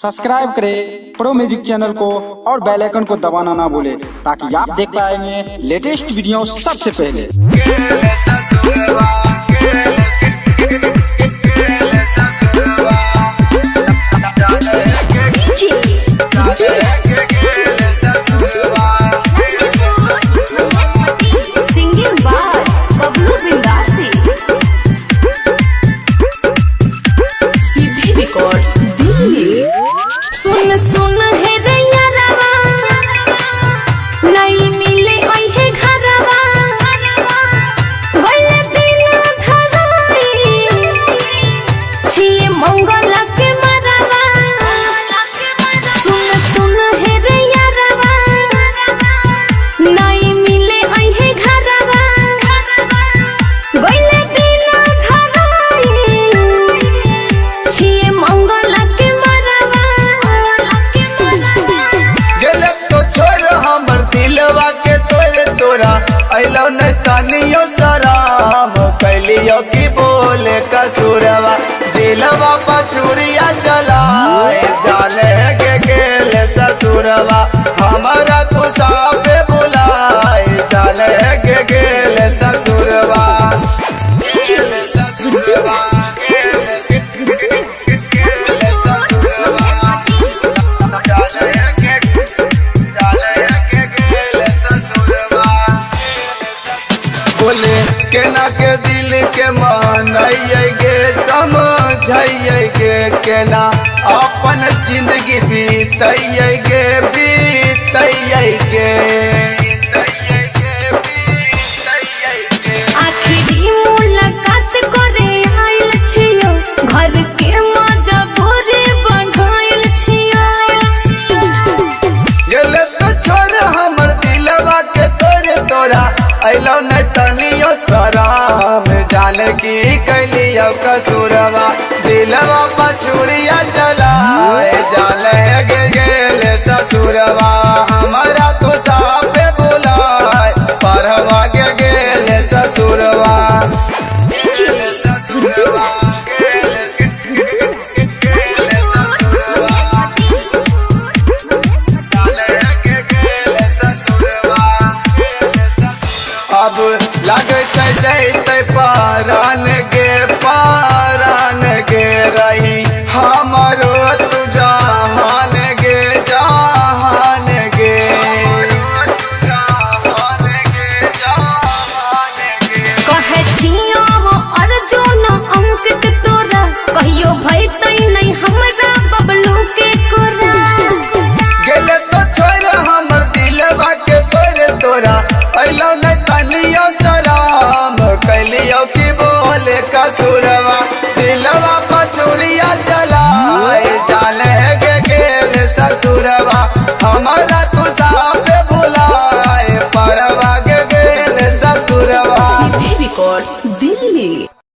Subscribe करें pro music channel को और बेल आइकन को दबाना ना भूले ताकि आप देख पाएंगे लेटेस्ट वीडियो सबसे पहले। सुन सुन है दैया रवा नहीं मिले ओई है घरवा गले दिन धराई छिए मंगल के मरवा सुन सुन है दैया रवा नहीं मिले ओई है घरवा गले दिन धराई छिए मंगल अलो न तानियो सराम कैलियो की बोले कसूरवा दिलवा पचुरिया चलाए जाले के गेल ससुरवा हमारा तू साफे बुलाए जाले के गेल ससुरवा गेल ससुरवा बोले केना के दिल के मानइए गे समझइए गे केना अपन जिंदगी बीतइए गे आखिरी मुलाकात करे आइल छियो घर के मजबूरी बढ़ाइल छियो गेले तो छोड़ हमर दिलवा के तोरा अलो न तनियो सराम जाने की कैलियो कसूरवा दिलवा पछुरिया चलाए जाले गे गेल ससुरवा हमारा तो साफे बुलाए परवा गे गेल ससुरवा गेल ससुरवा अब लगे जैते पारान गे रही हमारो तू जहान गे कहे छियो अर्जुन अंकित तोरा कहियो भइतै नहीं हमरा बबलू के कोरा गेले तो छोड़ हमर दिलवा के तोरा अलो न तनियो सराम कैलियो की बोले कसूरवा दिलवा पछुरिया चलाए जाले गे गेल ससुरवा हमारा